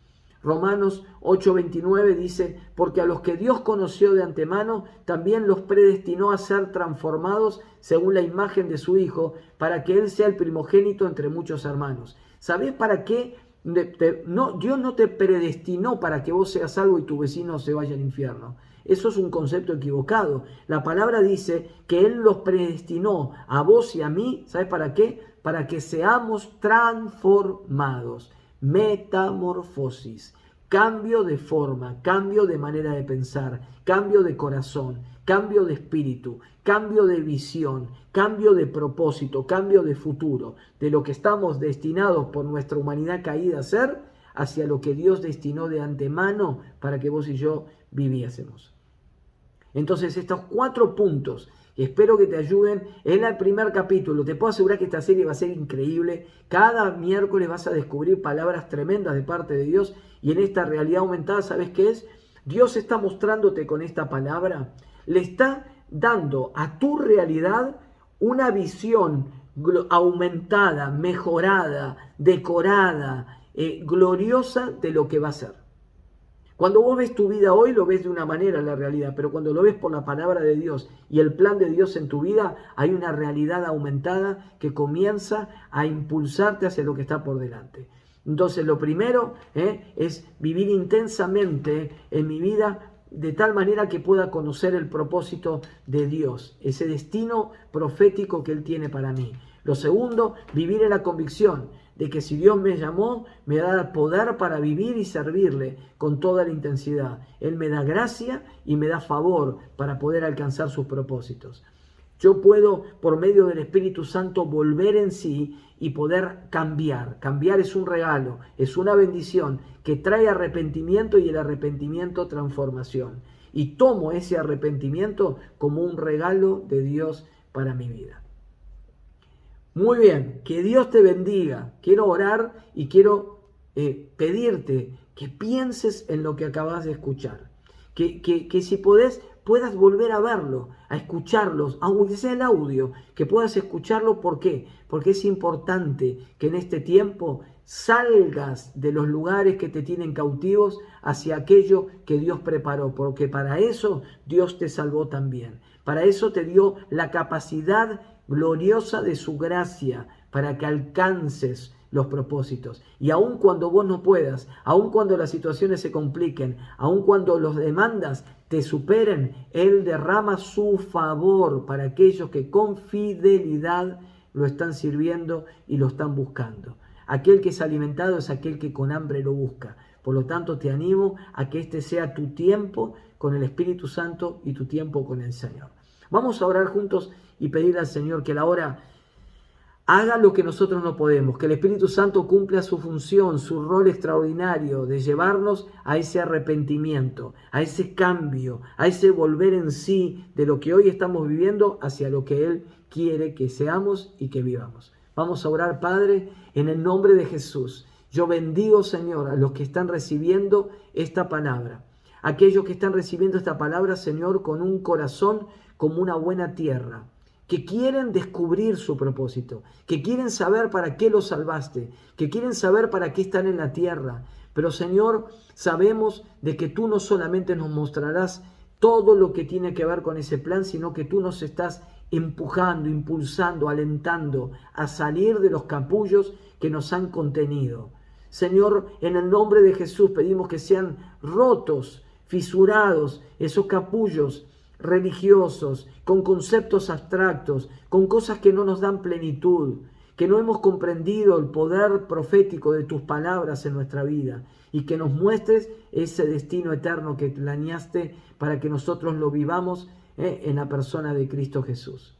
[SPEAKER 4] Romanos 8:29 dice: porque a los que Dios conoció de antemano, también los predestinó a ser transformados según la imagen de su Hijo, para que Él sea el primogénito entre muchos hermanos. ¿Sabés para qué? Dios no te predestinó para que vos seas salvo y tu vecino se vaya al infierno. Eso es un concepto equivocado. La palabra dice que Él los predestinó a vos y a mí. ¿Sabes para qué? Para que seamos transformados. Metamorfosis. Cambio de forma, cambio de manera de pensar, cambio de corazón, cambio de espíritu, cambio de visión, cambio de propósito, cambio de futuro, de lo que estamos destinados por nuestra humanidad caída a ser, hacia lo que Dios destinó de antemano para que vos y yo viviésemos. Entonces, estos 4 puntos, espero que te ayuden en el primer capítulo. Te puedo asegurar que esta serie va a ser increíble. Cada miércoles vas a descubrir palabras tremendas de parte de Dios. Y en esta realidad aumentada, ¿sabes qué es? Dios está mostrándote con esta palabra, le está dando a tu realidad una visión aumentada, mejorada, decorada, gloriosa de lo que va a ser. Cuando vos ves tu vida hoy, lo ves de una manera la realidad, pero cuando lo ves por la palabra de Dios y el plan de Dios en tu vida, hay una realidad aumentada que comienza a impulsarte hacia lo que está por delante. Entonces, lo primero es vivir intensamente en mi vida de tal manera que pueda conocer el propósito de Dios, ese destino profético que Él tiene para mí. Lo segundo, vivir en la convicción de que si Dios me llamó, me da poder para vivir y servirle con toda la intensidad. Él me da gracia y me da favor para poder alcanzar sus propósitos. Yo puedo, por medio del Espíritu Santo, volver en sí y poder cambiar. Cambiar es un regalo, es una bendición que trae arrepentimiento y el arrepentimiento transformación. y tomo ese arrepentimiento como un regalo de Dios para mi vida. Muy bien, que Dios te bendiga. Quiero orar y quiero pedirte que pienses en lo que acabas de escuchar. Que si puedas volver a verlo, a escucharlos, aunque sea el audio, que puedas escucharlo. ¿Por qué? Porque es importante que en este tiempo salgas de los lugares que te tienen cautivos hacia aquello que Dios preparó, porque para eso Dios te salvó también. Para eso te dio la capacidad gloriosa de su gracia, para que alcances los propósitos. Y aun cuando vos no puedas, aun cuando las situaciones se compliquen, aun cuando los demandas te superen, Él derrama su favor para aquellos que con fidelidad lo están sirviendo y lo están buscando. Aquel que es alimentado es aquel que con hambre lo busca. Por lo tanto, te animo a que este sea tu tiempo con el Espíritu Santo y tu tiempo con el Señor. Vamos a orar juntos y pedirle al Señor que la hora haga lo que nosotros no podemos, que el Espíritu Santo cumpla su función, su rol extraordinario de llevarnos a ese arrepentimiento, a ese cambio, a ese volver en sí de lo que hoy estamos viviendo hacia lo que Él quiere que seamos y que vivamos. Vamos a orar, Padre, en el nombre de Jesús. Yo bendigo, Señor, a los que están recibiendo esta palabra. Aquellos que están recibiendo esta palabra, Señor, con un corazón como una buena tierra, que quieren descubrir su propósito, que quieren saber para qué los salvaste, que quieren saber para qué están en la tierra. Pero, Señor, sabemos de que tú no solamente nos mostrarás todo lo que tiene que ver con ese plan, sino que tú nos estás empujando, impulsando, alentando a salir de los capullos que nos han contenido. Señor, en el nombre de Jesús pedimos que sean rotos, fisurados esos capullos religiosos, con conceptos abstractos, con cosas que no nos dan plenitud, que no hemos comprendido el poder profético de tus palabras en nuestra vida, y que nos muestres ese destino eterno que planeaste para que nosotros lo vivamos en la persona de Cristo Jesús.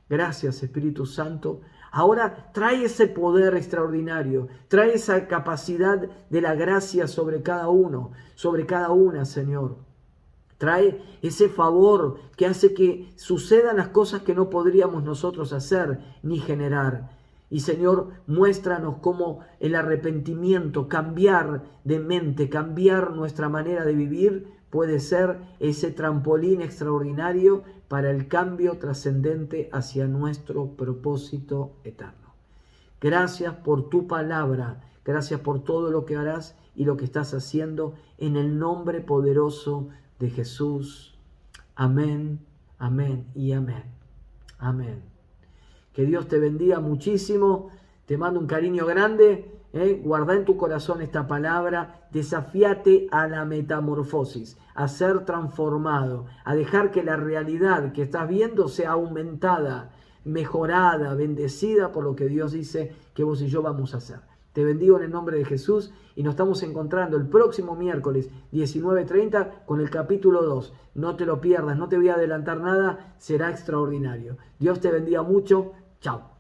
[SPEAKER 4] Gracias, Espíritu Santo. Ahora trae ese poder extraordinario, trae esa capacidad de la gracia sobre cada uno, sobre cada una, Señor. Trae ese favor que hace que sucedan las cosas que no podríamos nosotros hacer ni generar. Y, Señor, muéstranos cómo el arrepentimiento, cambiar de mente, cambiar nuestra manera de vivir, puede ser ese trampolín extraordinario para el cambio trascendente hacia nuestro propósito eterno. Gracias por tu palabra, gracias por todo lo que harás y lo que estás haciendo en el nombre poderoso de Jesús. Amén, amén y amén. Amén. Que Dios te bendiga muchísimo. Te mando un cariño grande. Guarda en tu corazón esta palabra. Desafíate a la metamorfosis, a ser transformado, a dejar que la realidad que estás viendo sea aumentada, mejorada, bendecida por lo que Dios dice que vos y yo vamos a hacer. Te bendigo en el nombre de Jesús y nos estamos encontrando el próximo miércoles 19:30 con el capítulo 2. No te lo pierdas, no te voy a adelantar nada, será extraordinario. Dios te bendiga mucho. Chao.